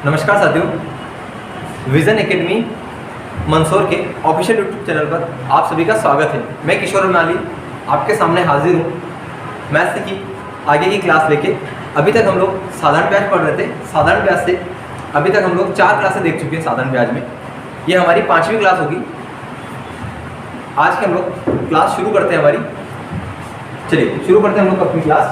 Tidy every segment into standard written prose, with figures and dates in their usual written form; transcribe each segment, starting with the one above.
नमस्कार साथियों, vision academy Mandsaur के ऑफिशियल यूट्यूब चैनल पर आप सभी का स्वागत है। मैं किशोर नाली आपके सामने हाजिर हूँ मैथ्स की आगे की क्लास लेके। अभी तक हम लोग साधारण ब्याज पढ़ रहे थे। साधारण ब्याज से अभी तक हम लोग 4 क्लासें देख चुके हैं। साधारण ब्याज में ये हमारी 5वीं क्लास होगी। आज के हम लोग क्लास शुरू करते हैं हमारी। चलिए शुरू करते हैं हम लोग अपनी क्लास।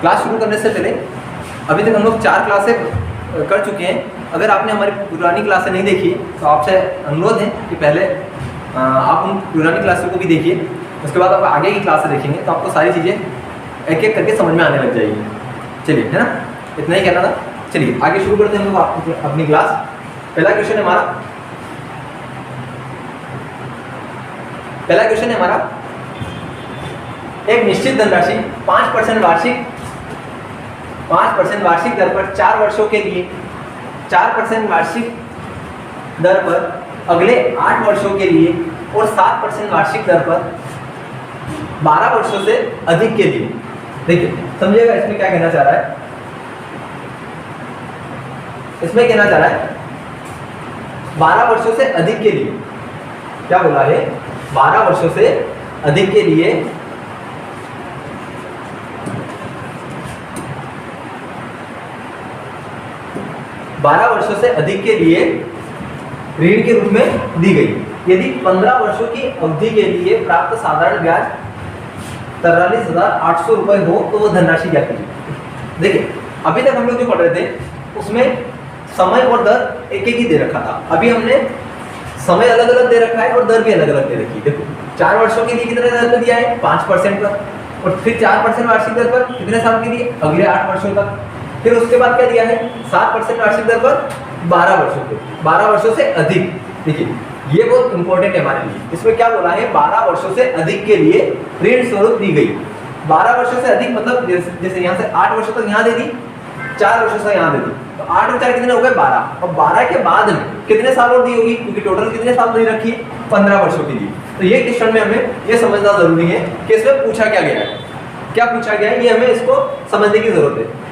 क्लास शुरू करने से पहले अभी तक हम लोग 4 क्लासें कर चुके हैं। अगर आपने हमारी पुरानी क्लासें नहीं देखी तो आपसे अनुरोध है कि पहले आप उन पुरानी क्लासों को भी देखिए। उसके बाद आप आगे की क्लासें देखेंगे तो आपको सारी चीज़ें एक एक करके समझ में आने लग जाएगी। चलिए, है ना, इतना ही कहना था। चलिए आगे शुरू करते हैं हम लोग अपनी क्लास। पहला क्वेश्चन है हमारा एक निश्चित धनराशि 5% वार्षिक दर पर 4 वर्षों के लिए 4% वार्षिक दर पर अगले 8 वर्षों के लिए और 7% वार्षिक दर पर 12 वर्षों से अधिक के लिए। देखिए समझिएगा इसमें क्या कहना चाह रहा है। इसमें कहना चाह रहा है 12 वर्षों से अधिक के लिए। क्या बोला है? 12 वर्षों से अधिक के लिए 12 वर्षों से अधिक के लिए ऋण के रूप में दी गई। यदि 15 वर्षों की अवधि के लिए प्राप्त साधारण ब्याज 43,800 रुपए हो तो वो धनराशि क्या कीजिए। देखिए अभी तक हम लोग जो पढ़ रहे थे उसमें समय और दर एक एक ही दे रखा था। अभी हमने समय अलग अलग दे रखा है और दर भी अलग अलग दे रखी है। देखो 4 वर्षों के लिए कितने दर पर दिया है? 5% पर। और फिर 4% वार्षिक दर पर कितने साल के लिए? अगले 8 वर्षों तक। फिर उसके बाद क्या दिया है? 7% वार्षिक दर पर 12 वर्षों के, 12 वर्षों से अधिक। देखिए ये बहुत इंपॉर्टेंट है हमारे लिए। इसमें क्या बोला है? 12 वर्षों से अधिक के लिए ऋण स्वरूप दी गई। 12 वर्षों से अधिक मतलब जैसे यहाँ से 8 वर्षों तक यहाँ दे दी, 4 वर्षों से यहाँ दे दी, तो 8 और 4 कितने हो गए? 12। और 12 के बाद में कितने साल और दी होगी? क्योंकि टोटल कितने साल दे रखी है? 15 वर्षों के लिए। तो ये क्वेश्चन में हमें ये समझना जरूरी है कि इसमें पूछा क्या गया है, क्या पूछा गया है, ये हमें इसको समझने की जरूरत है।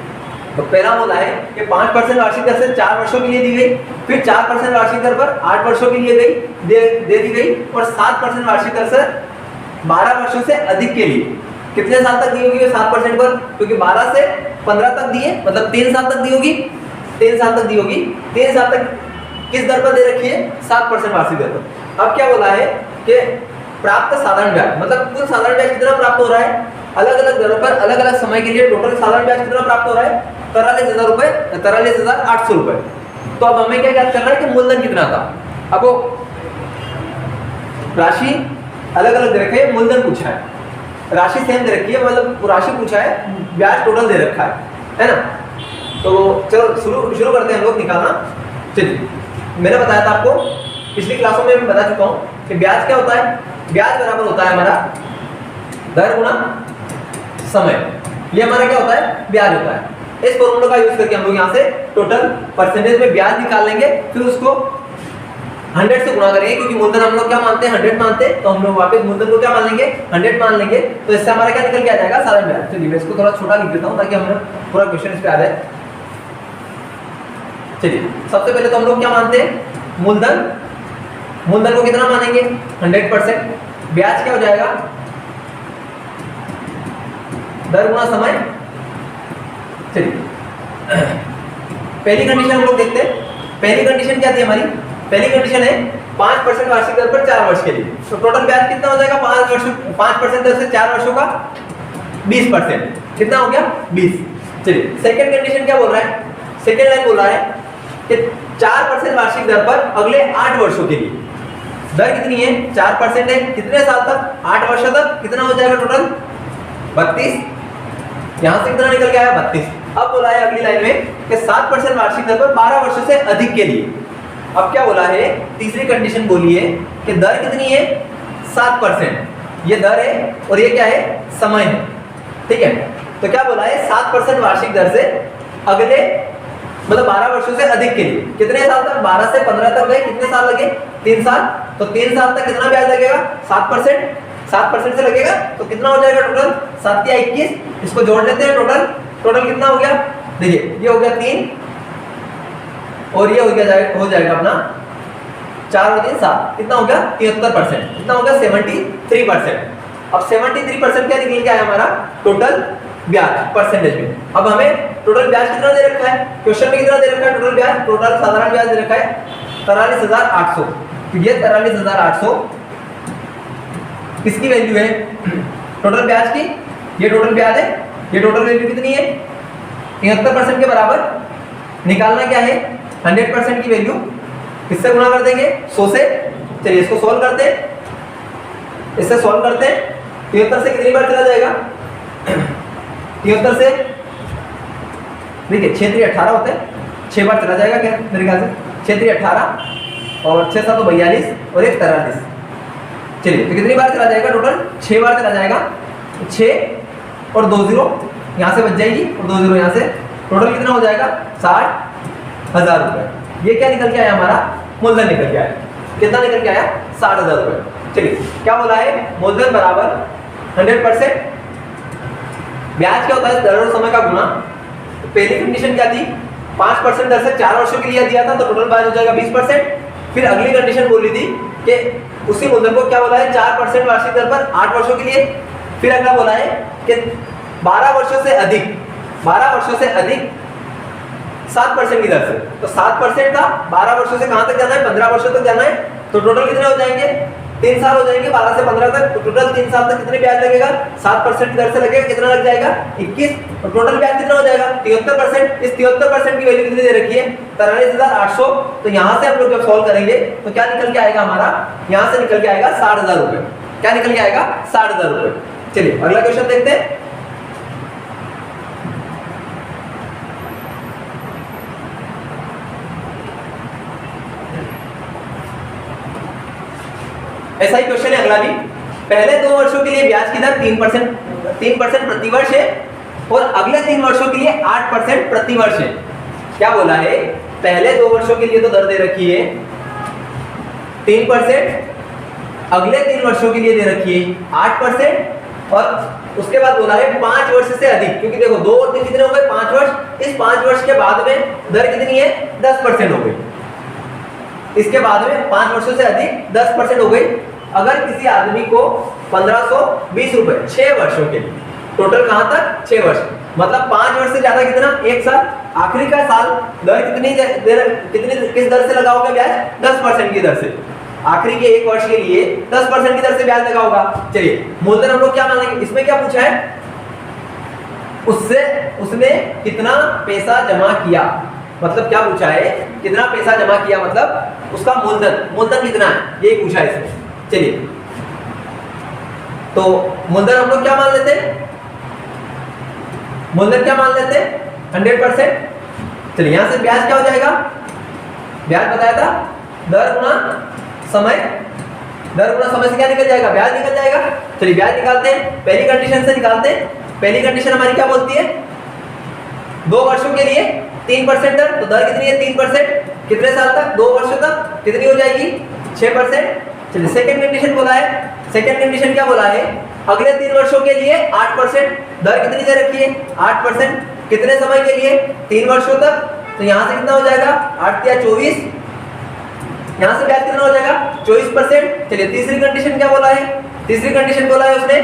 तो पहला बोला है कि 5% वार्षिक दर से 4 वर्षों के लिए दी गई, फिर 4% वार्षिक दर पर 8 वर्षों के लिए दे दी गई, और 7% वार्षिक दर से 12 वर्षों से अधिक के लिए कितने साल तक दी होगी? 7% पर, क्योंकि 12 से 15 तक दिए मतलब 3 साल तक दी होगी। 3 साल तक दी होगी। 3 साल तक किस दर पर दे रखी है? 7% वार्षिक दर पर। अब क्या बोला है कि प्राप्त साधारण ब्याज मतलब कुल साधारण ब्याज कितना प्राप्त हो रहा है? अलग अलग दरों पर अलग अलग समय के लिए टोटल साधारण ब्याज कितना प्राप्त हो रहा है? 43,000 रुपए, 43,800 रुपए। तो अब हमें क्या ज्ञात करना है कि मूलधन कितना था। अब वो राशि अलग अलग दे रखी है, मूलधन पूछा है, राशि सेम दे रखी है, मतलब राशि पूछा है, ब्याज टोटल दे रखा है ना। तो चलो शुरू करते हैं हम लोग निकालना। चलिए मैंने बताया था आपको पिछली क्लासों में मैं बता चुका हूँ कि ब्याज क्या होता है। ब्याज बराबर होता है हमारा दर गुणा समय। ये हमारा क्या होता है? ब्याज होता है। इस फॉर्मूला का यूज करके हम लोग यहाँ से टोटल परसेंटेज में ब्याज निकाल लेंगे, फिर उसको 100 से गुणा करेंगे, क्योंकि मूलधन हम लोग क्या मानते हैं? 100 मानते हैं। तो हम लोग वापस मूलधन को क्या मान लेंगे? 100 मान लेंगे। तो इससे हमारा क्या निकल के आ जाएगा? साधारण ब्याज। चलिए मैं इसको थोड़ा छोटा लिख देता हूँ ताकि हमें पूरा क्वेश्चन इस पे आ जाए। चलिए सबसे पहले तो हम लोग क्या मानते हैं? मूलधन को कितना मानेंगे? 100%। ब्याज क्या हो जाएगा? दर गुणा समय। चलिए पहली कंडीशन हम लोग देखते हैं। पहली कंडीशन क्या थी हमारी? पहली कंडीशन है 5% वार्षिक दर पर 4 वर्ष के लिए। तो टोटल ब्याज कितना हो जाएगा? 5% दर से 4 वर्षों का 20%। कितना हो गया? 20। चलिए सेकंड कंडीशन क्या बोल रहा है? सेकंड लाइन बोल रहा है कि 4% वार्षिक दर पर अगले 8 वर्षों के लिए। दर कितनी है? 4% है। कितने साल तक? 8 वर्षों तक। कितना हो जाएगा टोटल? 32। यहां से कितना निकल के आया? 32। अब बोला है अगली लाइन में कि 7% वार्षिक दर पर 12 वर्षों से अधिक के लिए। अब क्या बोला है? तीसरी कंडीशन बोली है कि दर कितनी है? 7%। ये दर है और ये क्या है? समय है। ठीक है, तो क्या बोला है? 7% वार्षिक दर से अगले मतलब 12 वर्षों से अधिक के लिए कितने साल तक? 12 से 15 तक गए, कितने साल लगे? 3 साल। तो 3 साल तक कितना ब्याज लगेगा? 7%। 7% से लगेगा तो कितना हो जाएगा टोटल 7 या 21, इसको जोड़ लेते हैं टोटल कितना हो गया, देखिए ये हो गया 3 और ये हो जाएगा अपना 4 और 3 7, कितना हो गया 73%, कितना हो गया 73%। अब 73% क्या निकल के आया हमारा टोटल ब्याज परसेंटेज में। अब हमें टोटल ब्याज कितना दे रखा है, क्वेश्चन में कितना दे रखा है टोटल ब्याज, टोटल साधारण ब्याज दे रखा है 43,800, तो ये 43,800 किसकी वैल्यू है, टोटल ब्याज की, ये टोटल ब्याज है, ये टोटल वैल्यू कितनी है 73% के बराबर, निकालना क्या है 100% की वैल्यू, किससे गुणा कर देंगे 100 से। चलिए इसको सॉल्व करते हैं, इससे सॉल्व करते हैं, 73 से कितनी बार चला जाएगा 73 से देखिए 6 3 18 होते हैं, 6 बार चला जाएगा क्या मेरे ख्याल से, 6 3 18 और 6 7 42 और 1 43। चलिए तो कितनी बार चला जाएगा टोटल 6 बार चला जाएगा, 6 और 2 0 यहाँ से बच जाएगी और 2 0 यहाँ से, टोटल कितना हो जाएगा 60,000 रुपए। ये क्या निकल के आया हमारा मूलधन निकल के आया, कितना निकल के आया 60,000 रुपए। चलिए क्या बोला है मूलधन बराबर 100%, ब्याज क्या होता है दर और समय का गुणा। तो पहली कंडीशन क्या थी 5% दर से 4 वर्षों के लिए दिया था तो टोटल ब्याज हो जाएगा 20%। फिर अगली कंडीशन बोली थी कि उसी मूलधन को क्या बोला है 4% वार्षिक दर पर 8 वर्षों के लिए। फिर अगला बोला है कि 12 वर्षों से अधिक 7% की दर से, तो 7% था 12 वर्षों से कहां तक जाना है 15 वर्षों तक जाना है, तो टोटल कितने हो जाएंगे 3 साल हो जाएंगे 12 से 15 तक, तो टोटल 3 साल तक कितने ब्याज लगेगा 7% की दर से लगेगा, कितना लग जाएगा 21, और टोटल ब्याज कितना हो जाएगा 73%। इस 73% की वैल्यू कितनी दे रखी है 43,800, तो यहां से हम लोग जब सॉल्व करेंगे तो क्या निकल के आएगा हमारा, यहां से निकल के आएगा 60,000 रुपए। क्या निकल के आएगा 60,000 रुपए। चलिए अगला क्वेश्चन देखते हैं। ऐसा ही क्वेश्चन है अगला भी, पहले 2 वर्षों के लिए ब्याज की दर 3% प्रति वर्ष है और अगले 3 वर्षों के लिए 8% प्रति वर्ष है। क्या बोला है पहले 2 वर्षों के लिए तो दर दे रखी है 3%, अगले 3 वर्षों के लिए दे रखी है 8%, और उसके बाद बोला है 5 वर्ष से अधिक, क्योंकि देखो 2 और 3 कितने हो गए 5 वर्ष, इस 5 वर्ष के बाद में दर कितनी है 10% हो गई, इसके बाद में 5 वर्षों से अधिक 10% हो गई। अगर किसी आदमी को 1520 रुपए 6 वर्षों के लिए, टोटल कहां तक 6 वर्ष, मतलब 5 वर्ष से ज्यादा कितना 1 साल, आखिरी का साल दर कितनी किस दर से लगा होगा ब्याज 10% की दर से, आखिरी के 1 वर्ष के लिए 10% की दर से ब्याज लगा होगा। चलिए मूलधन हम लोग क्या मानेंगे, इसमें क्या पूछा है उसने कितना पैसा जमा किया, मतलब क्या पूछा है कितना पैसा जमा किया, मतलब उसका मूलधन कितना है ये पूछा है इसमें। चलिए तो मूलधन हम लोग क्या मान लेते हैं, मूलधन क्या मान लेते हैं 100%। चलिए यहां से ब्याज क्या हो जाएगा, ब्याज बताया था दर गुणा समय, दर गुणा समय से क्या निकल जाएगा ब्याज निकल जाएगा। चलिए ब्याज निकालते हैं, पहली कंडीशन से निकालते हैं। पहली कंडीशन हमारी क्या बोलती है 2 वर्षों के लिए 3% दर, तो दर कितनी है 3%, कितने साल तक 2 वर्षों तक कितनी हो जाएगी 6%। चलिए सेकंड कंडीशन बोला है, सेकंड कंडीशन क्या बोला है अगले 3 वर्षों के लिए 8%, दर कितनी दे रखी है 8%, कितने समय के लिए 3 वर्षों तक, तो यहां से कितना हो जाएगा 8 या 24, यहां से ब्याज कितना हो जाएगा 24%। चलिए तीसरी कंडीशन क्या बोला है, तीसरी कंडीशन बोला है उसने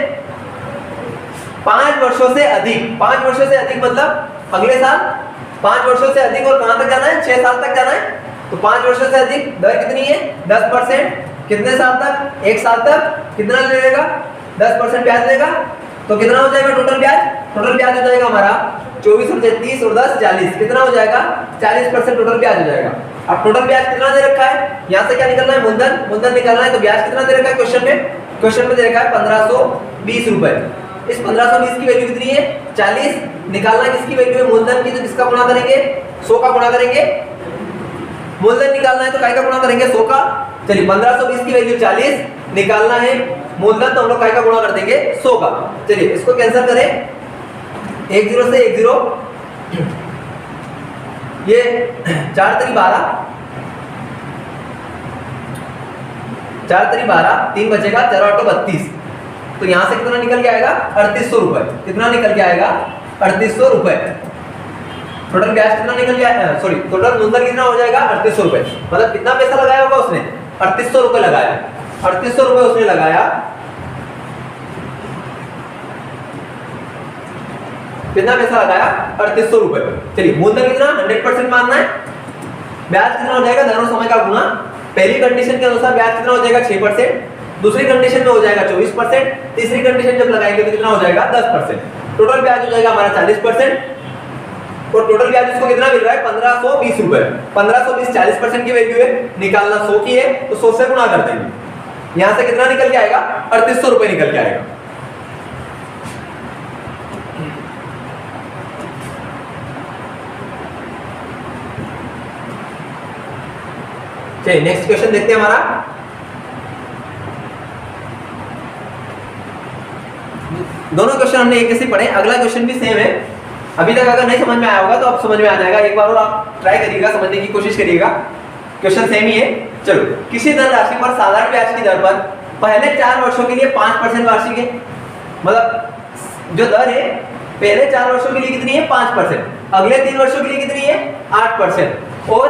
5 वर्षों से अधिक, 5 वर्षों से अधिक मतलब अगले साल 5 वर्षों से अधिक, और कहां तक जाना है 6 साल तक जाना है, तो 5 वर्षों से अधिक दर कितनी है 10%, कितने साल तक 1 साल तक कितना लेगा 10% ब्याज लेगा, तो कितना हो जाएगा टोटल ब्याज, टोटल ब्याज हो जाएगा हमारा 24 और 30 और 10 40, कितना हो जाएगा 40% टोटल ब्याज हो जाएगा। अब टोटल ब्याज कितना दे रखा है, यहाँ से क्या निकलना है मूलधन निकलना है, तो ब्याज कितना दे रखा है क्वेश्चन में दे रखा है 1520 रुपए। इस 1520 की वैल्यू कितनी है 40, निकालना है किसकी वैल्यू है मूलधन की, तो किसका गुणा करेंगे 100 का गुणा करेंगे, मूलधन निकालना है तो काय का गुणा करेंगे 100 का। चलिए 1520 की वैल्यू 40, निकालना है मूलधन तो हम लोग काय का गुणा कर देंगे 100 का। चलिए इसको कैंसिल करें, 1 0 से 1 0, ये 4 3 12, 4 3 12, 3 बचेगा 4 8 32, तो यहाँ से कितना निकल के आएगा 3800 रुपए। कितना निकल के आएगा 3800 रुपए। टोटल ब्याज कितना निकल के आएगा, सॉरी टोटल मूलधन कितना हो जाएगा 3800 रुपए। मतलब कितना पैसा लगाया होगा उसने 3800 रुपए लगाया। 3800 रुपए उसने लगाया। कितना पैसा लगाया 3800 रुपए। चलिए मूलधन कितना 100% मानना है। ब्याज कितना हो जाएगा धन और समय का गुणा। पहली कंडीशन के अनुसार ब्याज कितना हो जाएगा 6%, दूसरी कंडीशन में हो जाएगा 24%, तीसरी कंडीशन जब लगाएंगे तो कितना हो जाएगा 10%। टोटल ब्याज हो जाएगा हमारा 40% और टोटल ब्याज इसको कितना मिल रहा है 1520 रुपए। 1520 40% की वैल्यू है, निकालना 100 की है तो 100 से गुणा कर देंगे। यहां से कितना निकल के आएगा 3800 रुपए निकल के आएगा। चलिए नेक्स्ट क्वेश्चन देखते हैं हमारा। दोनों क्वेश्चन हमने एक जैसे पढ़े, अगला क्वेश्चन भी सेम है। अभी तक अगर नहीं समझ में आया होगा तो अब समझ में आ जाएगा। एक बार और आप ट्राई करिएगा, समझने की कोशिश करिएगा। क्वेश्चन सेम ही है। चलो, किसी धन राशि पर साधारण ब्याज की दर पर पहले 4 वर्षों के लिए 5% वार्षिक है। मतलब जो दर है पहले 4 वर्षों के लिए कितनी है 5%, अगले 3 वर्षों के लिए कितनी है 8% और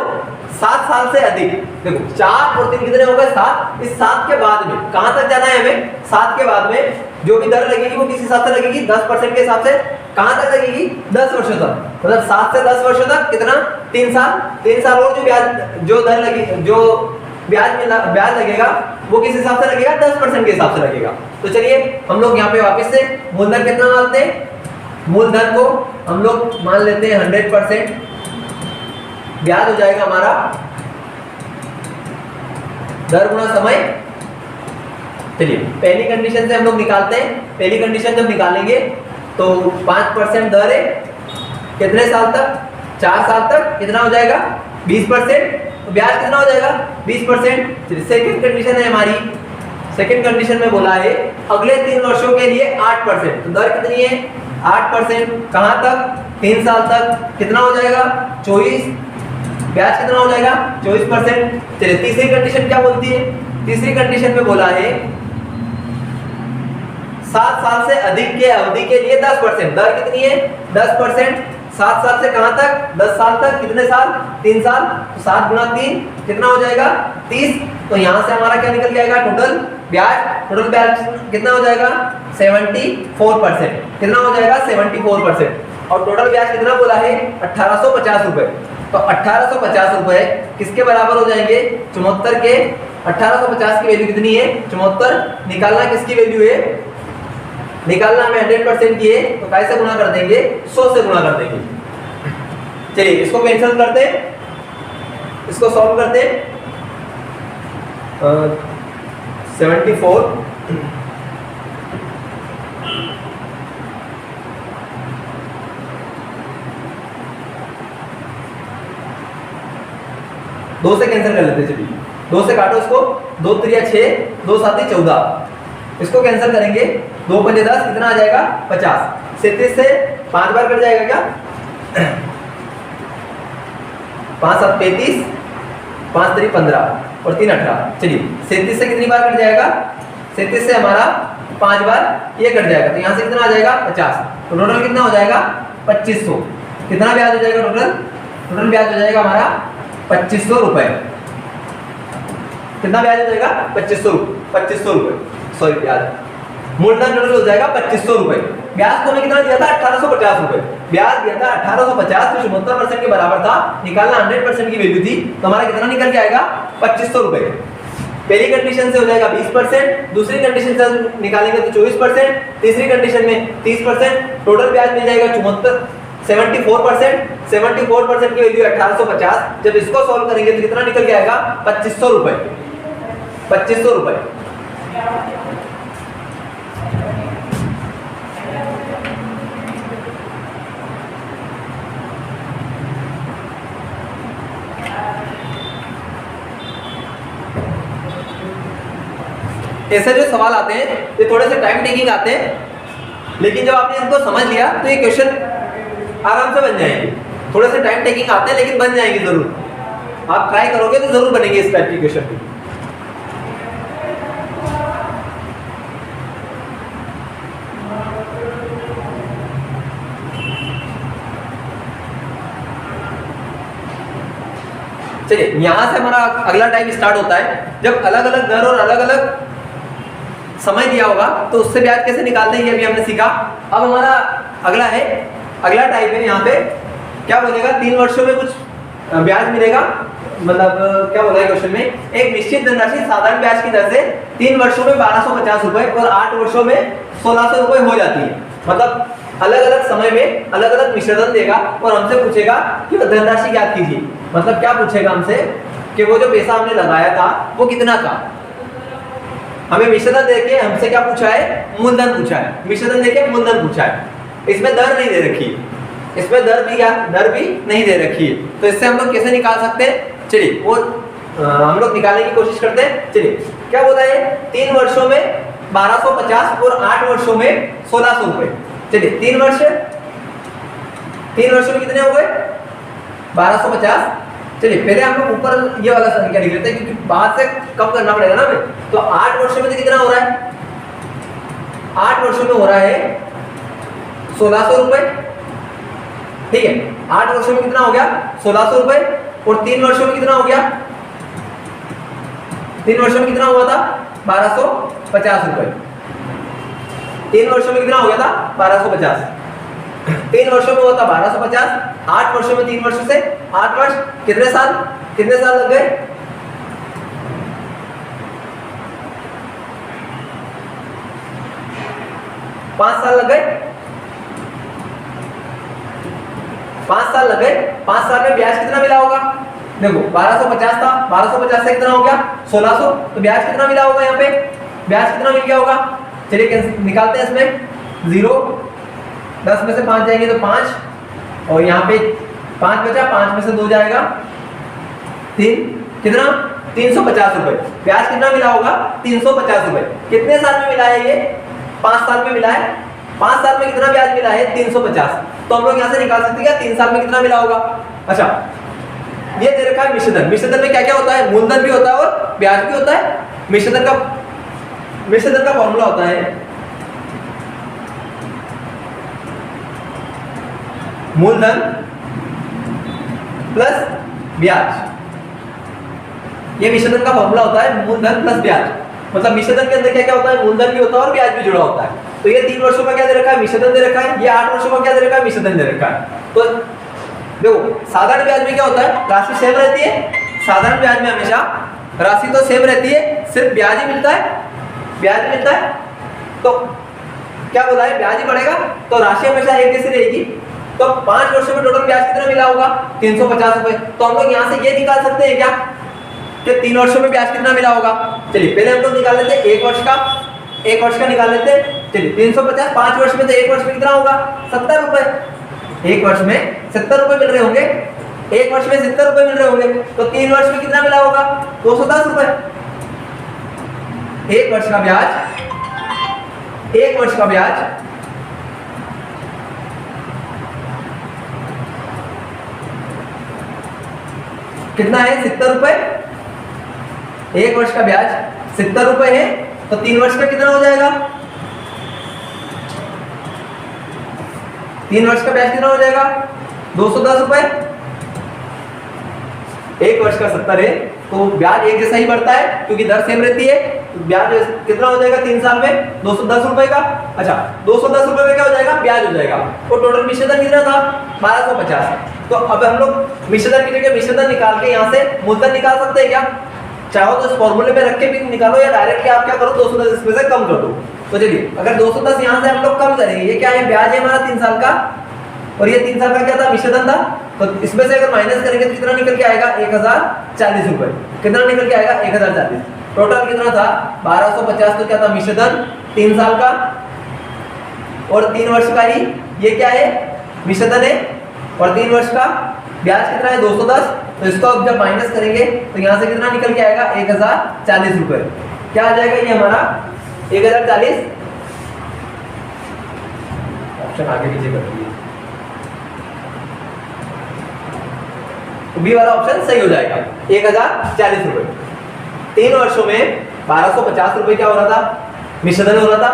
7 साल से अधिक। देखो 4 और 3 कितने हो गए 7। इस 7 के बाद में कहां तक जाना है हमें, 7 के बाद में जो भी दर लगेगी वो किस हिसाब से लगेगी 10% के हिसाब से। कहां तक लगेगी 10 वर्षों तक। मतलब 7 से 10 वर्षों तक कितना 3 साल। 3 साल और जो ब्याज जो दर लगी जो ब्याज लगेगा वो किस हिसाब से लगेगा 10% के हिसाब से लगेगा। तो चलिए हम लोग यहाँ पे वापस से मूलधन कितना मानते हैं, मूलधन को हम लोग मान लेते हैं 100%। ब्याज हो जाएगा हमारा दर गुणा समय। चलिए पहली कंडीशन से हम लोग निकालते हैं। पहली कंडीशन जब निकालेंगे तो 5% दर है कितने साल तक 4 साल तक कितना हो जाएगा 20%। तो ब्याज कितना हो जाएगा 20%। सेकंड कंडीशन है हमारी, सेकंड कंडीशन में बोला है अगले 3 वर्षों के लिए 8%। तो दर कितनी है 8%। कहां तक 3 साल तक कितना हो जाएगा 24। ब्याज कितना हो जाएगा 24%। चलिए तीसरी कंडीशन क्या बोलती है, तीसरी कंडीशन में बोला है 7 साल से अधिक के अवधि के लिए 10%। दर कितनी है 10%। 7 साल से कहां तक 10 साल तक कितने साल 3 साल। तो 7 गुणा 3 कितना हो जाएगा 30। तो यहां से हमारा क्या निकल के आएगा टोटल ब्याज। टोटल ब्याज कितना हो जाएगा 74%। कितना हो जाएगा 74%। और टोटल ब्याज कितना बोला है 1850 रुपए। तो 1850 रुपए किसके बराबर हो जाएंगे 74 के। 1850 की वैल्यू कितनी है 74। निकालना किसकी वैल्यू है, निकालना हमें 100% की है तो कैसे गुणा कर देंगे 100 से गुणा कर देंगे। चलिए इसको कैंसिल करते हैं, इसको सॉल्व करते हैं। 74 2 से कैंसिल कर लेते हैं। चलिए 2 से काटो इसको, 2 त्रिया 6, 2 7 14। इसको कैंसिल करेंगे 2 पंजे 10 कितना आ जाएगा 50। 37 से 5 बार कट जाएगा क्या 5 7 35, 5 3 15 और 3 18। चलिए 37 से कितनी बार कट जाएगा 37 से हमारा 5 बार ये कट जाएगा। तो यहाँ से कितना आ जाएगा 50। तो टोटल कितना हो जाएगा 2500। कितना ब्याज हो जाएगा टोटल, टोटल ब्याज हो जाएगा हमारा 2500 रुपए। कितना ब्याज हो जाएगा 2500 रुपए। सॉरी ब्याज मूलधन टोटल हो जाएगा 2500 रुपए। ब्याज को हमें कितना दिया था 1850 रुपए। ब्याज दिया था 1850 जो 74% के बराबर था। निकालना 100% की वैल्यू थी तो हमारा कितना निकल के आएगा 2500 रुपए। पहली कंडीशन से हो जाएगा 20%, दूसरी कंडीशन से निकालेंगे तो 24%, तीसरी कंडीशन में 30%। टोटल ब्याज मिल जाएगा 74%। 74% की वैल्यू 1850। जब इसको सॉल्व करेंगे तो कितना निकल के आएगा 2500 रुपए। 2500 रुपए। ऐसे जो सवाल आते हैं ये थोड़े से टाइम टेकिंग आते हैं, लेकिन जब आपने इनको समझ लिया तो ये क्वेश्चन आराम से बन जाएंगे। थोड़े से टाइम टेकिंग आते हैं लेकिन बन जाएंगे जरूर। आप ट्राई करोगे तो जरूर बनेंगे इस टाइप की क्वेश्चन भी। चलिए यहां से हमारा अगला टाइम स्टार्ट होता है जब अलग अलग दर और अलग अलग समय दिया होगा तो उससे ब्याज कैसे निकालते हैं ये भी हमने सीखा। अब हमारा अगला टाइप है, यहाँ पे क्या बोलेगा 3 वर्षों में कुछ ब्याज मिलेगा, मतलब क्या बोला है क्वेश्चन में, एक निश्चित धनराशि साधारण ब्याज की दर से 3 वर्षों में 1250 रुपए और 8 वर्षों में 1600 रुपए हो जाती है। मतलब अलग अलग समय में अलग अलग मिश्रण देगा और हमसे पूछेगा कि वह धनराशि ज्ञात कीजिए। मतलब क्या पूछेगा हमसे कि वो जो पैसा हमने लगाया था वो कितना था। हमें मिश्रण देके हमसे क्या पूछा है, मूलधन पूछा है, मिश्रण देके मूलधन पूछा है। इसमें दर नहीं दे रखी, इसमें दर भी नहीं दे रखी है, तो इससे हम लोग कैसे निकाल सकते हैं। चलिए वो हम लोग निकालने की कोशिश करते हैं। चलिए क्या बोला है, 3 वर्षों में 1250 और 8 वर्षों में 1600 रुपए। चलिए 3 वर्षों में कितने हो गए 1250। चलिए पहले हम लोग ऊपर ये वाला संख्या लिख लेते हैं क्योंकि बाद से कम करना पड़ेगा ना हमें। तो 8 वर्षों में कितना हो रहा है, 8 वर्षों में हो रहा है 1600 रुपए। ठीक है, 8 वर्षों में कितना हो गया 1600 रुपए और 3 वर्षों में कितना हो गया, 3 वर्षों में कितना हुआ था 1250 रुपए। 3 वर्षों में कितना हो गया था 1250, 3 वर्षों में हुआ था 1250, 8 वर्षों में 3 वर्षों से 8 वर्ष, कितने साल लग गए, पांच साल लग गए। 5 साल लग गए। 5 साल में ब्याज कितना मिला होगा, देखो 1250 था, 1250 से कितना हो गया 1600, तो ब्याज कितना मिला होगा, यहाँ पे ब्याज कितना मिल गया होगा। चलिए निकालते हैं इसमें 0, 10 में से 5 जाएंगे तो 5 और यहाँ पे 5 बचा, 5 में से 2 जाएगा 3, कितना 350 रुपए। ब्याज कितना मिला होगा 350 रुपए। कितने साल में मिला है ये, 5 साल में मिला है। 5 साल में कितना ब्याज मिला है 350, तो हम लोग यहाँ से निकाल सकते हैं क्या 3 साल में कितना मिला होगा। अच्छा ये दे रखा है मिश्रधन। मिश्रधन में क्या क्या होता है, मूलधन भी होता है और ब्याज भी होता है। मिश्रधन का फॉर्मूला होता है मूलधन प्लस ब्याज। ये मिश्रधन का फॉर्मूला होता है मूलधन प्लस ब्याज। मतलब मिश्रधन के अंदर क्या क्या होता है, मूलधन भी होता है और ब्याज भी जुड़ा होता है। तो ये 3 वर्षों का क्या दे रखा है, मिश्रधन दे रखा है। ये 8 वर्षों का क्या दे रखा है, मिश्रधन दे रखा है। तो देखो साधारण ब्याज में क्या होता है, राशि सेम रहती है। साधारण ब्याज में हमेशा राशि तो सेम रहती है, सिर्फ ब्याज ही मिलता है, ब्याज मिलता है। तो क्या बोला है, ब्याज ही बढ़ेगा, तो राशि हमेशा एक जैसी रहेगी। तो 5 वर्षों में टोटल ब्याज कितना मिला होगा 350 रुपए। तो हम लोग यहाँ से ये निकाल सकते हैं क्या कि 3 वर्षों में ब्याज कितना मिला होगा। चलिए पहले हम लोग निकाल लेते हैं 1 वर्ष का निकाल लेते हैं। चलिए 350 5 वर्ष में, तो 1 वर्ष में कितना होगा 70 रुपए। 1 वर्ष में 70 रुपए मिल रहे होंगे, 1 वर्ष में 70 रुपए मिल रहे होंगे, तो 3 वर्ष में कितना मिला होगा 210 रुपए। 1 वर्ष का ब्याज, 1 वर्ष का ब्याज कितना है 70 रुपए। 1 वर्ष का ब्याज 70 रुपए है, तो 3 वर्ष का कितना हो जाएगा, 3 वर्ष का ब्याज कितना हो जाएगा 210 रुपए। 1 वर्ष का 70 है, तो ब्याज एक जैसा ही बढ़ता है क्योंकि दर सेम रहती है। तो ब्याज कितना हो जाएगा 3 साल में 210 रुपए का। अच्छा 210 रुपए में क्या हो जाएगा, ब्याज हो जाएगा। और टोटल मिश्रधन कितना था 1250। तो अब हम लोग मिश्रधन की जगह मिश्रधन निकाल के यहाँ से मूलधन निकाल सकते हैं क्या। चाहो तो इस फॉर्मूले में रख के भी निकालो या डायरेक्टली आप क्या करो 210 इसमें से कम कर दो। तो चलिए अगर 210 यहाँ से हम लोग कम करेंगे, ये क्या है ब्याज है हमारा 3 साल का, और ये 3 साल का क्या था मिश्रधन था। तो इसमें से अगर माइनस करेंगे तो कितना निकल के आएगा 1040 रुपए। कितना निकल के आएगा 1040। टोटल कितना था 1250। तो क्या था मिश्रधन 3 साल का और 3 वर्ष का ही ये क्या है मिश्रधन है, और 3 वर्ष का ब्याज कितना है 210। तो इसको अब जब माइनस करेंगे तो यहाँ से कितना निकल के आएगा 1040 रुपए। क्या आ जाएगा ये हमारा 1040। ऑप्शन आगे पीछे कर दीजिए, तो बी वाला ऑप्शन सही हो जाएगा 1040 रुपए। 3 वर्षों में 1250 रुपए क्या हो रहा था मिश्रधन हो रहा था,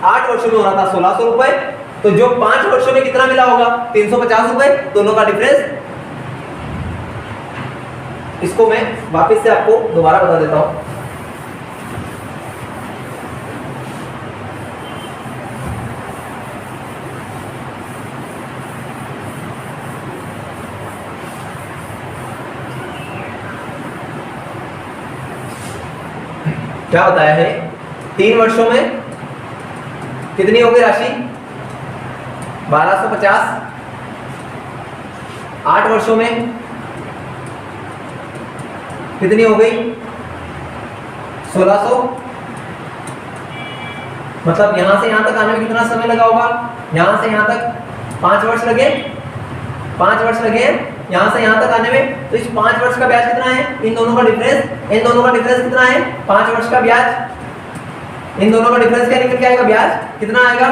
8 वर्षों में हो रहा था 1600 रुपए। तो जो 5 वर्षों में कितना मिला होगा 350 रुपए। दोनों का डिफरेंस इसको मैं वापस से आपको दोबारा बता देता हूं। क्या बताया है, 3 वर्षों में कितनी हो गई राशि 1250, 8 वर्षों में कितनी हो गई 1600। मतलब यहां से यहां तक आने में कितना समय लगा होगा, यहां से यहां तक 5 वर्ष लगे, 5 वर्ष लगे हैं यहां से यहां तक आने में। तो इस 5 वर्ष का ब्याज कितना है, इन दोनों का डिफरेंस, इन दोनों का डिफरेंस कितना है 5 वर्ष का ब्याज, इन दोनों का डिफरेंस क्या निकल के आएगा, ब्याज कितना आएगा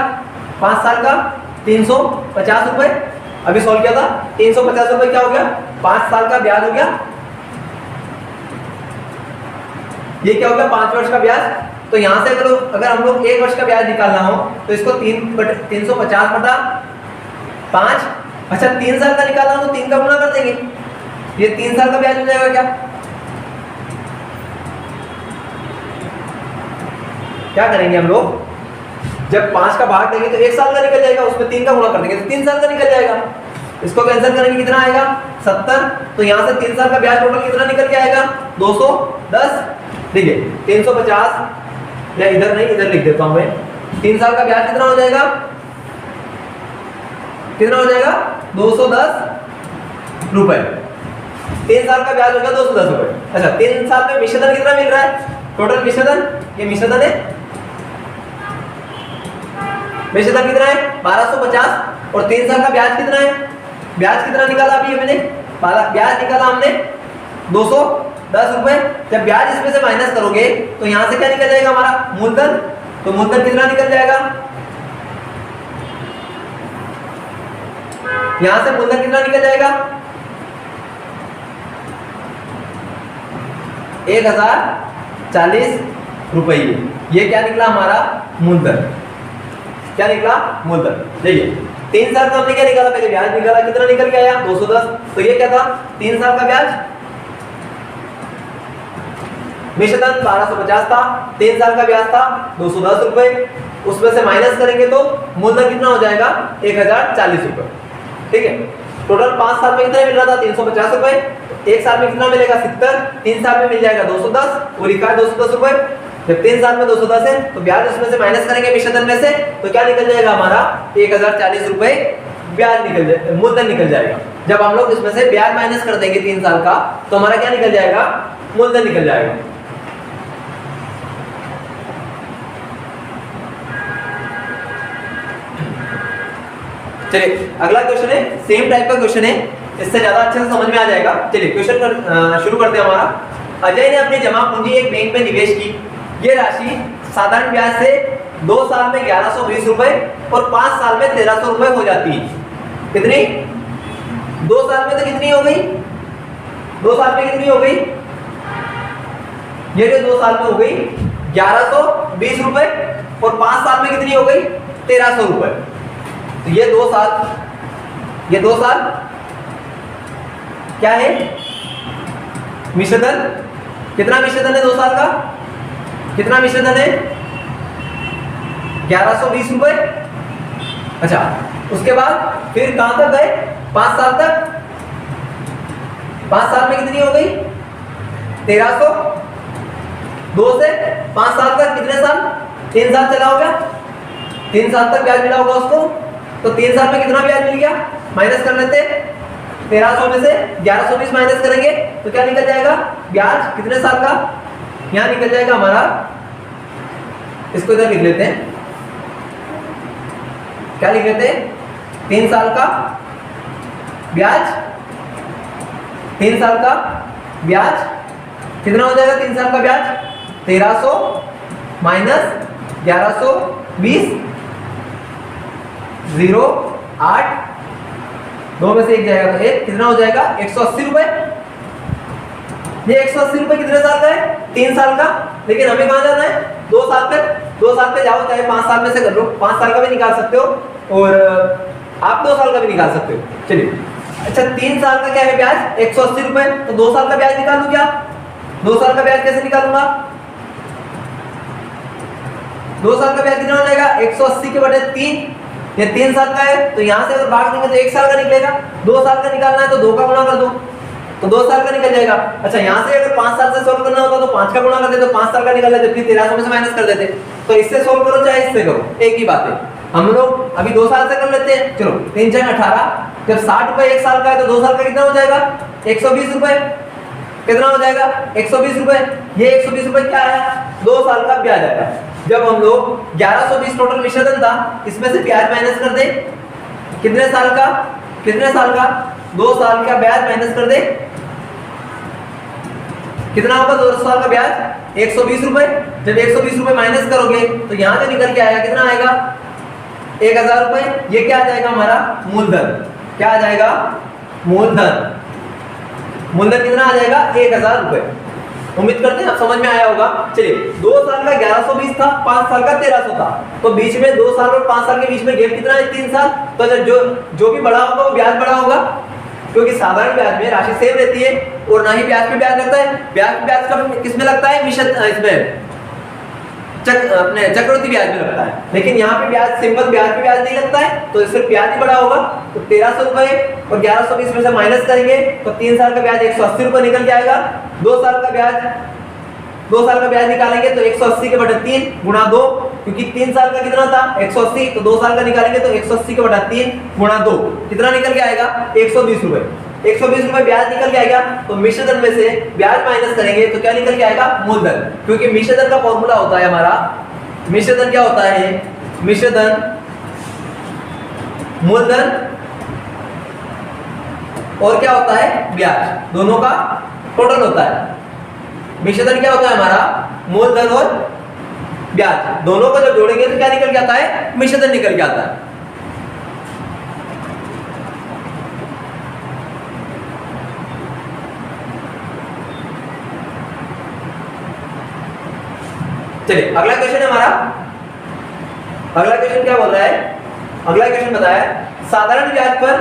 5 साल का 350 रुपए। अभी सॉल्व किया था 350 रुपए क्या हो गया 5 साल का ब्याज हो गया। ये क्या हो गया 5 वर्ष का ब्याज। तो यहां से अगर हम लोग 1 वर्ष का ब्याज निकालना हो तो इसको 350 बटा 5, अच्छा 3 साल का निकालना हो तो 3 का गुना कर देंगे, ये 3 साल का ब्याज हो जाएगा। क्या करेंगे हम लोग, जब 5 का भाग देंगे तो 1 साल का निकल जाएगा, उसमें 3 का गुणा कर देंगे तो 3 साल का निकल जाएगा। इसको कैंसिल करेंगे कितना आएगा 70। तो यहां से 3 साल का ब्याज टोटल कितना निकल के आएगा 210। देखिए 350 या इधर नहीं इधर लिख देता हूं मैं, 3 साल का ब्याज कितना हो जाएगा, कितना हो जाएगा 210 रुपए। 3 साल का ब्याज हो गया 210 रुपए। अच्छा 3 साल में मिश्रधन कितना मिल रहा है, टोटल मिश्रधन, ये मिश्रधन है, मिश्रधन कितना है 1250 और 3 साल का ब्याज कितना है, ब्याज कितना निकाला अभी हमने, ब्याज निकाला हमने 210 रुपए। जब ब्याज इसमें से माइनस करोगे तो यहां से क्या निकल जाएगा हमारा मूलधन, तो मूलधन कितना निकल जाएगा, यहां से मूलधन कितना निकल जाएगा 1040 रुपए। ये क्या निकला हमारा मूलधन, क्या निकला मूलधन। देखिए 3 साल का हमने क्या निकाला, पहले ब्याज निकाला, कितना निकल के आया 210। तो ये क्या था 3 साल का ब्याज, मिश्रधन 1250 था, 3 साल का ब्याज था 210 रुपए, उसमें से माइनस करेंगे तो मूलधन कितना हो जाएगा 1040 रुपए। ठीक है, टोटल 5 साल में कितना मिल रहा था 350 रुपए, 1 साल में कितना मिलेगा 70, 3 साल में मिल जाएगा 210, वो लिखा है 210 रुपए। जब 3 साल में 210 है तो ब्याज उसमें से माइनस करेंगे मिश्रधन में से, तो क्या निकल जाएगा हमारा 1040 रुपए ब्याज निकल जाएगा, मूलधन निकल जाएगा। जब हम लोग इसमें से ब्याज माइनस कर देंगे 3 साल का तो हमारा क्या निकल जाएगा, मूलधन निकल जाएगा। चलिए अगला क्वेश्चन है, सेम टाइप का क्वेश्चन है, इससे ज्यादा अच्छे से समझ में आ जाएगा। चलिए क्वेश्चन शुरू करते हैं हमारा। अजय ने अपनी जमा पूंजी एक बैंक में निवेश की, ये राशि साधारण ब्याज से 2 साल में 1120 रुपए और 5 साल में 1300 रुपए हो जाती है। कितनी, 2 साल में तो कितनी हो गई, 2 साल में कितनी हो गई, ये जो 2 साल में हो गई 1120 रुपए और 5 साल में कितनी हो गई 1300 रुपए। तो ये 2 साल, ये 2 साल क्या है मिश्रधन, कितना मिश्रधन है 2 साल का, कितना मिश्रधन है 1120 रुपए। अच्छा उसके बाद फिर कहां तक गए 5 साल तक, 5 साल में कितनी हो गई 1300, 2 से 5 साल तक कितने साल, 3 साल चला होगा, 3 साल तक ब्याज मिला होगा उसको। तो 3 साल में कितना ब्याज मिल गया, माइनस कर लेते, 1300 में से 1120 माइनस करेंगे तो क्या निकल जाएगा ब्याज कितने साल का, यहां निकल जाएगा हमारा, इसको इधर लिख लेते हैं, क्या लिख लेते हैं 3 साल का ब्याज, 3 साल का ब्याज कितना हो जाएगा 3 साल का ब्याज 1300 माइनस 1120 0.8, 2 में से 1 जाएगा तो 1, कितना हो जाएगा 180 रुपए। ये 180 रुपए कितने साल का है 3 साल का, लेकिन हमें कहां जाना है 2 साल पे, 2 साल पे जाओ, चाहे 5 साल में से कर लो, 5 साल का भी निकाल सकते हो और आप 2 साल का भी निकाल सकते हो। चलिए अच्छा 3 साल का क्या है ब्याज 180 रुपए, तो 2 साल का ब्याज निकाल दूं क्या? 2 साल का ब्याज कैसे निकालूंगा? 2 साल का ब्याज कितना हो जाएगा 180 के बटे 3, ये 3 साल का है तो यहां से अगर भाग देंगे तो 1 साल का निकलेगा। 2 साल का निकालना है तो 2 का गुणा कर दो तो 2 साल का निकल जाएगा। अच्छा यहां से अगर 5 साल से सोल्व करना होता तो 5 का गुणा कर देते तो 5 साल का निकल जाता, फिर 1300 में से माइनस कर देते। तो इससे सोल्व करो चाहे इससे करो, एक ही बात है। हम लोग अभी 2 साल से कर लेते हैं। चलो 3 4 18, जब 60 रुपए 1 साल का है तो 2 साल का कितना हो जाएगा 120 रुपए। कितना हो जाएगा 120 रुपए। ये 120 रुपए क्या है 2 साल का ब्याज आया। जब हम लोग 1120 टोटल मिश्रधन था, इसमें से ब्याज माइनस कर दे, कितने साल का 2 साल का ब्याज माइनस कर दे, कितना होगा 2 साल का ब्याज 120 रुपए। जब 120 रुपए माइनस करोगे तो यहां से निकल के आएगा कितना आएगा 1000 रुपए। ये क्या आ जाएगा हमारा मूलधन। क्या आ जाएगा मूलधन। मूलधन कितना आ जाएगा 1000 रुपए। उम्मीद करते हैं आप समझ में आया होगा। चलिए 2 साल का 1120 था, 5 साल का 1300 था, तो बीच में 2 साल और 5 साल के बीच में गैप कितना है 3 साल। तो जो भी बड़ा होगा वो ब्याज बड़ा होगा, क्योंकि साधारण ब्याज में राशि सेम रहती है और ना ही ब्याज पे ब्याज लगता है। ब्याज कब किसमें लगता है इसमें अपने चक्रवृद्धि ब्याज में लगता है, लेकिन यहाँ पे ब्याज सिंपल ब्याज पे ब्याज नहीं लगता है, तो सिर्फ ब्याज ही बड़ा होगा। तो 1300 रुपए और 1120 में से माइनस करेंगे तो 3 साल का ब्याज 180 रुपए निकल के आएगा। 2 साल का ब्याज निकालेंगे तो 180 के बटे 3 गुणा 2, क्योंकि 3 साल का कितना था 180, तो 2 साल का निकालेंगे तो 180 के बटा 3 गुणा 2 कितना निकल के आएगा 120 रुपए। 120 रुपए ब्याज निकल के आएगा, तो मिश्रधन में से ब्याज माइनस करेंगे तो क्या निकल के आएगा मूलधन। क्योंकि मिश्रधन का फॉर्मूला होता है हमारा, मिश्रधन क्या होता है मिश्रधन मूलधन और क्या होता है ब्याज, दोनों का टोटल होता है। मिश्रधन क्या होता है हमारा मूलधन और ब्याज, दोनों को जब जोड़ेंगे तो क्या निकल के आता है मिश्रधन निकल के आता है। चलिए अगला क्वेश्चन है हमारा। अगला क्वेश्चन क्या बोल रहा है, अगला क्वेश्चन बताया साधारण ब्याज पर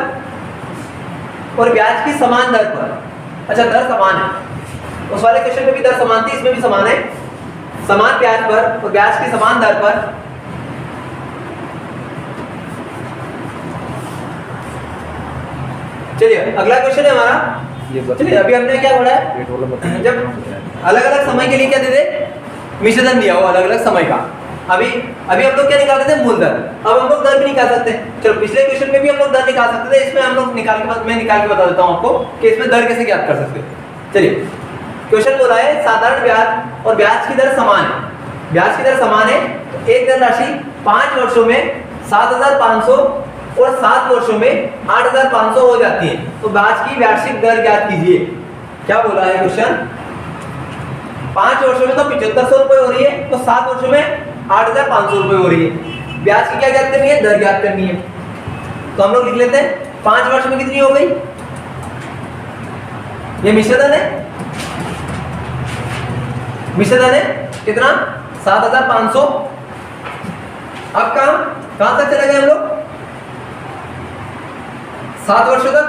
और ब्याज की समान दर पर। अच्छा दर समान है, उस वाले क्वेश्चन में भी दर समान थी, इसमें भी समान है। समान ब्याज पर और ब्याज की समान दर पर चलिए अगला क्वेश्चन है हमारा। चलिए अभी हमने क्या पढ़ा है, जब अलग अलग समय के लिए क्या दे दे मिश्रधन दिया हो अलग अलग समय का। अभी हम लोग क्या निकाल रहे थे मूलधन, अब हम लोग दर भी निकाल सकते हैं। चलो पिछले क्वेश्चन में भी हम लोग दर निकाल सकते थे, इसमें हम लोग मैं निकाल के बता देता हूं आपको कि इसमें दर कैसे ज्ञात कर सकते हैं। चलिए क्वेश्चन बोला है साधारण ब्याज और ब्याज की दर समान है। ब्याज की दर समान है तो एक दर राशि 5 वर्षों में 7500 और 7 वर्षों में 8500 हो जाती है, तो ब्याज की वार्षिक दर ज्ञात कीजिए। क्या बोला है क्वेश्चन, 5 वर्षों में तो 7500 रुपए हो रही है, तो 7 वर्षों में 8500 रुपए हो रही है। ब्याज की क्या ज्ञात करनी है, दर ज्ञात करनी है। तो हम लोग लिख लेते हैं 5 वर्ष में कितनी हो गई, ये मिश्रधन है, मिश्रधन है कितना 7500। अब कहां तक चले गए हम लोग 7 वर्षों तक।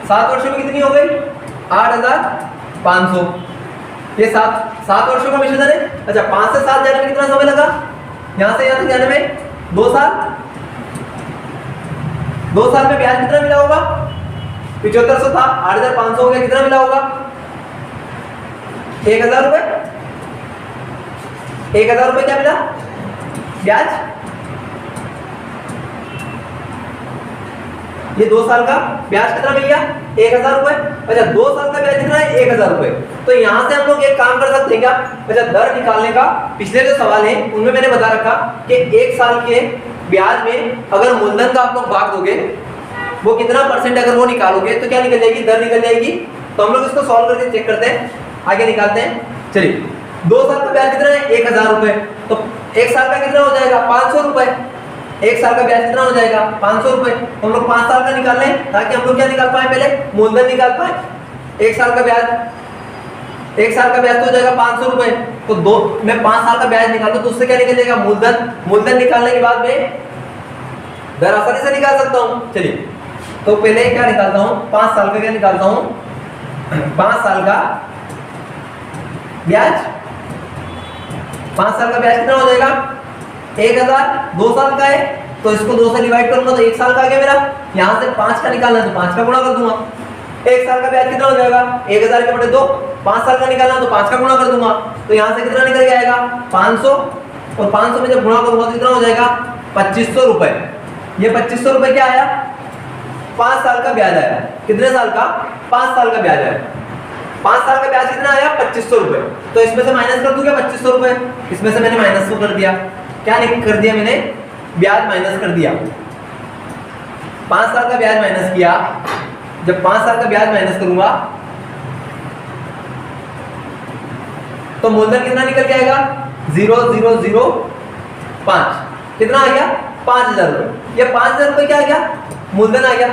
7 वर्षों में कितनी हो गई 8500। ये 7 वर्षों का मिश्रधन है। अच्छा 5 से 7 जाने में कितना समय लगा, यहां से यहां तक जाने में 2 साल। 2 साल में ब्याज कितना मिला होगा 7500 था, 8500 हो गया, कितना मिला होगा 1000 रुपए। 1000 रुपए क्या मिला ब्याज। ये 2 साल का ब्याज कितना मिल गया 1000 रुपए। अच्छा 2 साल का ब्याज कितना है 1000 रुपए। तो यहां से हम लोग एक काम कर सकते हैं क्या, अच्छा दर निकालने का पिछले जो सवाल है उनमें मैंने बता रखा कि 1 साल के ब्याज में अगर मूलधन का आप लोग भाग दोगे वो कितना परसेंट, अगर वो निकालोगे तो क्या निकल जाएगी, दर निकल जाएगी। तो हम लोग इसको सॉल्व करके चेक करते हैं, आगे निकालते हैं। चलिए 2 साल का ब्याज कितना है 1000 रुपए, तो 1 साल का कितना हो जाएगा 500 रुपए। 1 साल का ब्याज कितना हो जाएगा 500 रुपए। हम लोग 5 साल का निकाल लें ताकि हम लोग क्या निकाल पाए, पहले मूलधन निकाल पाए। 1 साल का ब्याज, 1 साल का ब्याज तो हो जाएगा 500 रुपए, तो मैं 5 साल का ब्याज निकालूं तो उससे क्या निकल जाएगा मूलधन। मूलधन निकालने के बाद में दर आसानी से निकाल सकता हूं। चलिए तो पहले क्या निकालता हूं, 5 साल का क्या निकालता हूं, 5 साल का ब्याज। 5 साल का ब्याज कितना हो जाएगा 1000, 2 साल का है तो इसको 2 से डिवाइड करूंगा तो 1 साल का आ गया मेरा। यहां से 5 का निकालना है तो 5 का गुणा कर दूंगा। 1 साल का ब्याज कितना हो जाएगा 1000 के बटे 2। 5 साल का निकालना तो 5 का गुणा कर दूंगा तो यहां से कितना निकल के आएगा 500, और 500 में जब गुणा करूंगा तो कितना हो जाएगा 2500 रुपए। ये 2500 रुपए क्या आया 5 साल का ब्याज आया। कितने साल का 5 साल का ब्याज आया। 5 साल का ब्याज कितना आया 2500 रुपए। तो इसमें से माइनस कर दूं क्या 2500 रुपए, इसमें से मैंने माइनस को कर दिया। क्या कर दिया मैंने ब्याज माइनस कर दिया। 5 साल का ब्याज माइनस किया। जब 5 साल का ब्याज माइनस करूंगा तो मूलधन कितना निकल के आएगा 0005। कितना आ गया 5000 रुपए। ये 5000 रुपए क्या आ गया मूलधन आ गया।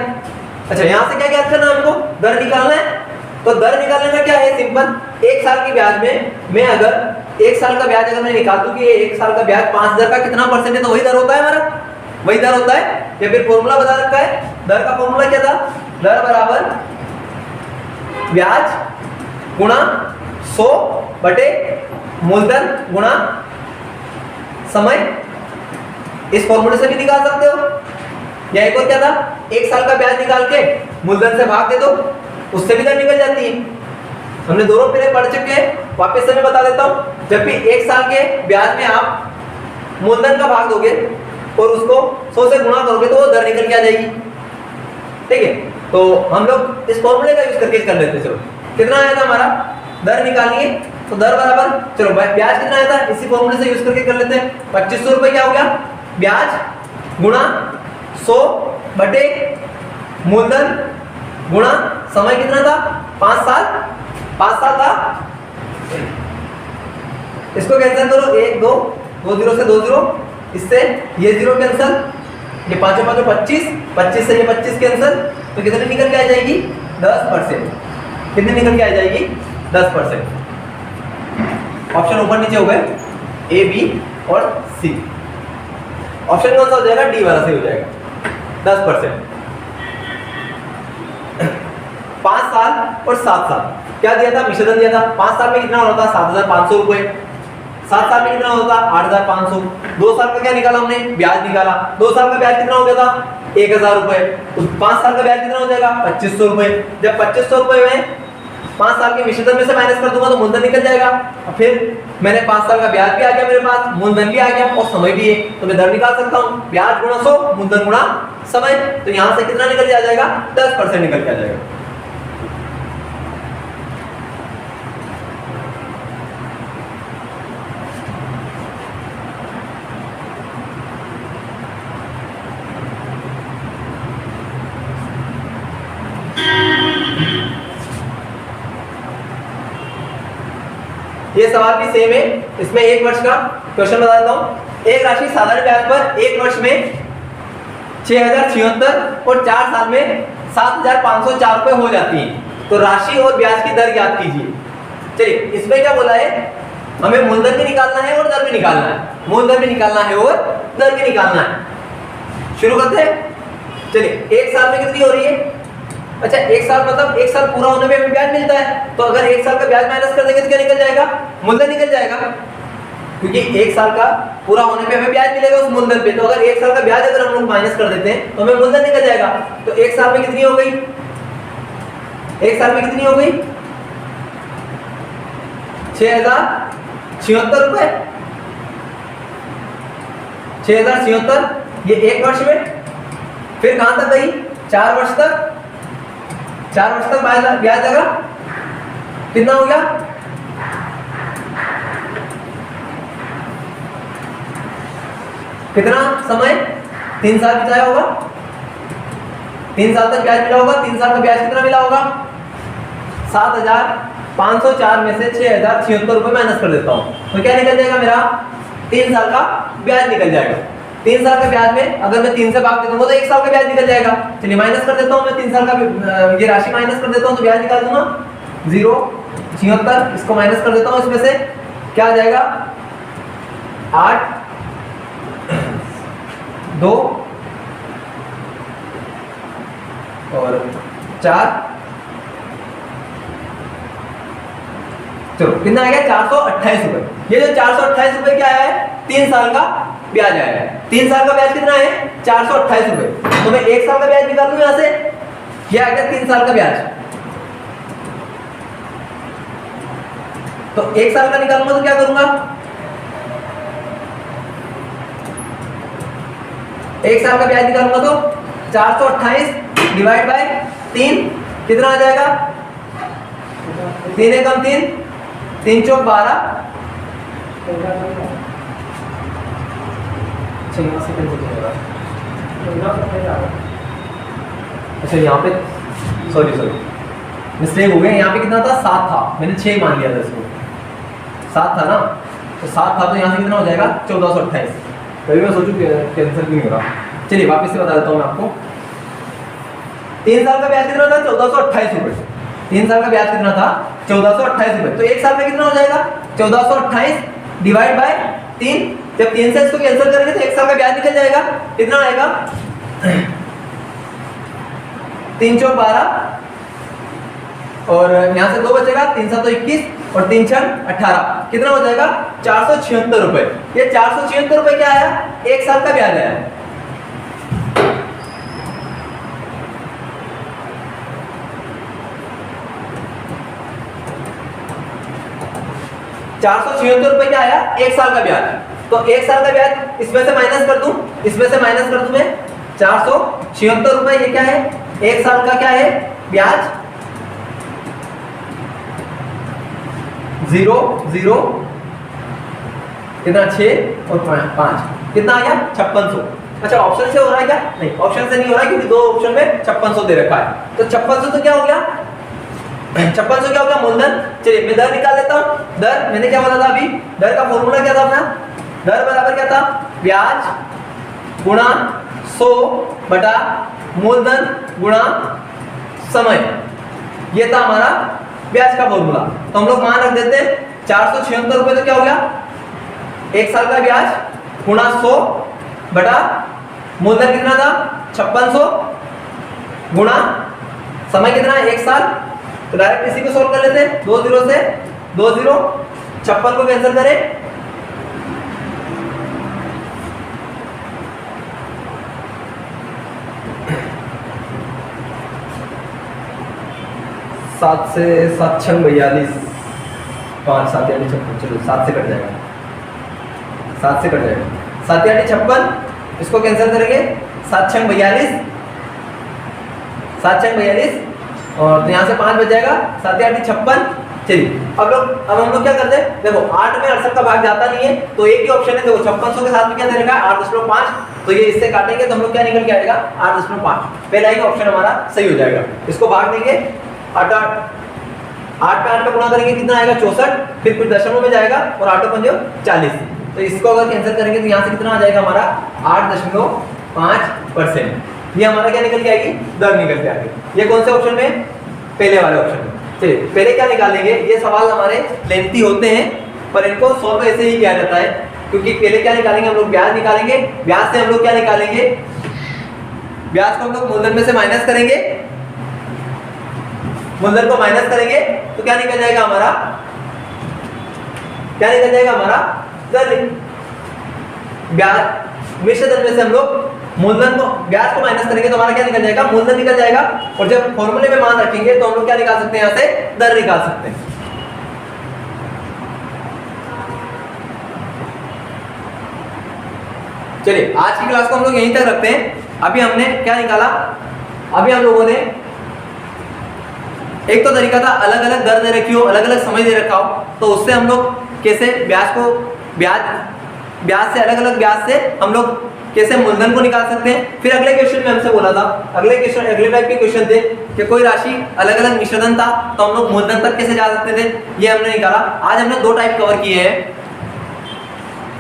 अच्छा यहां से क्या ज्ञात करना है हमको, दर निकालना है। तो दर निकालने का क्या है सिंपल, 1 साल के ब्याज में मैं अगर 1 साल का ब्याज अगर मैं निकाल दूं कि 1 साल का ब्याज 5000 का कितना परसेंट है तो वही दर होता है हमारा, वही दर होता है। या फिर फॉर्मूला बता रखा है, दर का फॉर्मूला क्या था, दर बराबर ब्याज गुणा 100 बटे मूलधन गुणा समय। इस फॉर्मूले से भी निकाल सकते हो। या एक और क्या था, 1 साल का ब्याज निकाल के मूलधन से भाग दे दो, उससे भी दर निकल जाती है। हमने दोनों पहले पढ़ चुके हैं, वापस से मैं बता देता हूं। जब भी 1 साल के ब्याज में आप मूलधन का भाग दोगे और उसको 100 से गुणा करोगे तो वो दर निकल के आ जाएगी। ठीक है, तो हम लोग इस फॉर्मूले का यूज करके कर लेते हैं। चलो कितना आया था हमारा, दर निकालनी है तो दर बराबर, चलो ब्याज कितना आया था इसी फॉर्मूले से यूज करके कर लेते हैं। 2500 रुपए क्या हो गया ब्याज गुणा 100 बटे मूलधन गुणा समय कितना था 5 साल, 5 साल था। इसको कैंसिल करो, 1 2 2 0 से 2 0, इससे ये 0 कैंसिल, ये 5 5 25, 25 से ये 25 कैंसिल, तो कितने निकल के आ जाएगी 10%। कितने निकल के आ जाएगी 10%। ऑप्शन ऊपर नीचे हो गए ए बी और सी। ऑप्शन कौन सा हो जाएगा, डी वाला सही हो जाएगा 10%। 5 साल और 7 साल क्या दिया था, मिश्रण दिया था। 5 साल में कितना होता 7500 रुपए, 7 साल में कितना होता 8500। 2 साल का क्या निकाला हमने, ब्याज निकाला। 2 साल का ब्याज कितना हो गया था 1000 रुपए, तो 5 साल का ब्याज कितना हो जाएगा 2500 रुपए। जब 2500 रुपए में 5 साल के मिश्रण में से माइनस कर दूंगा तो मूलधन निकल जाएगा। और फिर मैंने 5 साल का ब्याज भी आ गया मेरे पास, मूलधन भी आ गया और समय भी है, तो मैं दर निकाल सकता हूं, ब्याज गुणा 100 मूलधन गुणा समय। तो यहां से कितना निकल के आ जाएगा 10% निकल के आ जाएगा। ये सवाल भी सेम है, इसमें 1 वर्ष का क्वेश्चन बता देता हूं। एक राशि साधारण ब्याज पर 1 वर्ष में 6076 और 4 साल में 7504 रुपए हो जाती है। तो राशि और ब्याज की दर ज्ञात कीजिए। चलिए इसमें क्या बोला है, हमें मूलधन भी निकालना है और दर भी निकालना है। मूलधन भी निकालना है और दर भी निकालना है। शुरू करते हैं। चलिए 1 साल में कितनी हो रही है, अच्छा 1 साल मतलब 1 साल पूरा होने पे हमें ब्याज मिलता है, तो अगर 1 साल का ब्याज माइनस कर देंगे तो क्या निकल जाएगा, मूलधन निकल जाएगा। क्योंकि 1 साल का पूरा होने पे हमें ब्याज मिलेगा उस मूलधन पे, तो अगर 1 साल का ब्याज अगर हम लोग माइनस कर देते हैं तो हमें मूलधन निकल जाएगा। तो 1 साल में कितनी हो गई, 1 साल में कितनी हो गई 6076 रुपए। 6076 ये 1 वर्ष में, फिर कहां तक गई 4 वर्ष तक। 4 वर्ष तक ब्याज लगा, कितना हो गया कितना समय 3 साल बिताया होगा, 3 साल तक ब्याज मिला होगा। 3 साल का ब्याज कितना मिला होगा 7504 में से 6076 रुपए माइनस कर देता हूं तो क्या निकल जाएगा मेरा 3 साल का ब्याज निकल जाएगा। 3 साल का ब्याज में अगर मैं 3 से भाग दे दूंगा तो 1 साल का ब्याज निकल जाएगा। चलिए माइनस कर देता हूं मैं 3 साल का ये राशि माइनस कर देता हूं तो ब्याज निकाल दूंगा 076, इसको माइनस कर देता हूं, इसमें से क्या आ जाएगा 8 2 4, चलो कितना आ गया 428 रुपए। ये जो 428 रुपए क्या है, 3 साल का ब्याज आया है। 3 साल का ब्याज कितना है 428 रुपए। तो मैं 1 साल का ब्याज निकालूं यहां से, ये आ गया 3 साल का ब्याज। तो 1 साल का निकालूंगा तो क्या करूंगा, 1 साल का ब्याज निकालूंगा तो 428 डिवाइड बाय 3 कितना आ जाएगा, 3 एकम 3, 3 चौक 12। अच्छा यहाँ पे सॉरी मिस्टेक हो गया, यहाँ पे कितना था 7 था, मैंने 6 मान लिया था इसको, 7 था ना, तो 7 था तो यहाँ से कितना हो जाएगा 1428। तभी मैं सोचूं कैंसिल क्यों नहीं हो रहा। चलिए वापस से बता देता हूँ मैं आपको। 3 साल का ब्याज कितना था 1428 रुपए। 3 साल का ब्याज कितना था 1428 रुपए। तो 1 साल में कितना हो जाएगा 1428 डिवाइड बाय 3। जब 3 से इसको कैंसिल करेंगे तो 1 साल का ब्याज निकल जाएगा, कितना आएगा 3 चौक 12 और यहाँ से 2 बचेगा, 3 7 21 और 3 6 18, कितना हो जाएगा 476 रुपए। ये 476 रुपए क्या आया, 1 साल का ब्याज आया। ₹476 क्या आया, 1 साल का ब्याज। तो 1 साल का ब्याज इसमें से माइनस कर दूं, इसमें से माइनस कर दूं मैं 476 रुपए। ये क्या है 1 साल का क्या है ब्याज, 0 0 कितना 6 और 5 कितना आ गया 5600। अच्छा ऑप्शन से हो रहा है क्या, नहीं ऑप्शन से नहीं हो रहा है क्योंकि 2 ऑप्शन में 5600 दे रखा है। तो 5600 तो क्या हो गया 5600 क्या हो गया मूलधन। चलिए मैं दर निकाल लेता हूं। दर मैंने क्या बोला था अभी, दर का फॉर्मूला क्या था अपना, दर बराबर क्या था ब्याज गुणा 100 बटा मूलधन गुणा समय। ये था हमारा ब्याज का फॉर्मूला। तो हम लोग मान रख देते हैं 476 रुपए। तो क्या हो गया 1 साल का ब्याज गुणा 100 बटा मूलधन कितना था 5600 गुणा समय कितना है 1 साल। तो डायरेक्ट इसी को सॉल्व कर लेते हैं। 2 0 से 2 0 56 को कैंसिल करें, सात से 7 6 42 5 7 8 56, चलो 7 से कट जाएगा, 7 से कट जाएगा, 7 8 56 इसको कैंसिल करेंगे, 7 6 42 7 6 42 और तो यहाँ से 5 बच जाएगा, 7 8 56। चलिए अब हम लोग क्या करते हैं, देखो 8 में 68 का भाग जाता नहीं है तो एक ही ऑप्शन है। देखो 5600 के साथ में क्या दे रखा है 8.5, तो ये इससे काटेंगे तो हम लोग क्या निकल के आएगा 8.5। पहला ही ऑप्शन हमारा सही हो जाएगा। इसको भाग देंगे 8 पे 8 का गुणा करेंगे कितना आएगा 64, फिर कुछ दशमलव में जाएगा और 8 पंजे 40। तो इसको अगर कैंसिल करेंगे तो यहाँ से कितना आ जाएगा हमारा 8.5%। ये हमारा क्या निकल के आएगी दर निकल के आएगी। ये कौन से ऑप्शन में, पहले वाले ऑप्शन में। चलिए पहले क्या निकालेंगे, ये सवाल हमारे लेंथी होते हैं पर इनको सॉल्व ऐसे ही किया जाता है क्योंकि पहले क्या निकालेंगे हम लोग ब्याज निकालेंगे। ब्याज से हम लोग क्या निकालेंगे, ब्याज को हम लोग मूलधन में से माइनस करेंगे, मूलधन को माइनस करेंगे तो क्या निकल जाएगा हमारा, क्या निकल जाएगा हमारा दर। ब्याज मिश्र दर में से हम लोग मूलधन को ब्याज को माइनस करेंगे तो हमारा क्या निकल जाएगा मूलधन निकल जाएगा। और जब फॉर्मूले में मान रखेंगे तो हम लोग क्या निकाल सकते हैं, यहाँ से दर निकाल सकते हैं। चलिए आज की क्लास को हम लोग यहीं तक रखते हैं। अभी हमने क्या निकाला, अभी हम लोगों ने एक तो तरीका था अलग अलग दर दे रखी हो, अलग अलग समय दे रखा हो, तो उससे हम लोग कैसे ब्याज को ब्याज से अलग अलग ब्याज से हम लोग कैसे मूलधन को निकाल सकते हैं। फिर अगले क्वेश्चन में हमसे बोला था, अगले टाइप के क्वेश्चन थे कि कोई राशि अलग अलग मिश्रधन था तो हम लोग मूलधन तक कैसे जा सकते थे, ये हमने निकाला। आज हमने 2 टाइप कवर किए हैं।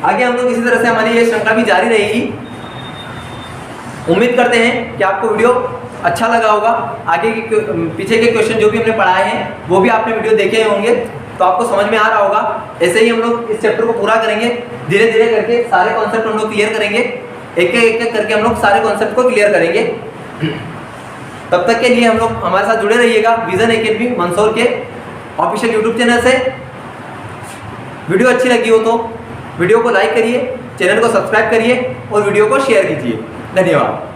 आगे हम लोग इसी तरह से हमारी ये श्रृंखला भी जारी रहेगी। उम्मीद करते हैं कि आपको वीडियो अच्छा लगा होगा। आगे के पीछे के क्वेश्चन जो भी हमने पढ़ाए हैं वो भी आपने वीडियो देखे होंगे तो आपको समझ में आ रहा होगा। ऐसे ही हम लोग इस चैप्टर को पूरा करेंगे, धीरे धीरे करके सारे कॉन्सेप्ट हम लोग क्लियर करेंगे, एक एक करके हम लोग सारे कॉन्सेप्ट को क्लियर करेंगे। तब तक के लिए हम लोग हमारे साथ जुड़े रहिएगा विजन एकेडमी मंदसौर के ऑफिशियल यूट्यूब चैनल से। वीडियो अच्छी लगी हो तो वीडियो को लाइक करिए, चैनल को सब्सक्राइब करिए और वीडियो को शेयर कीजिए। धन्यवाद।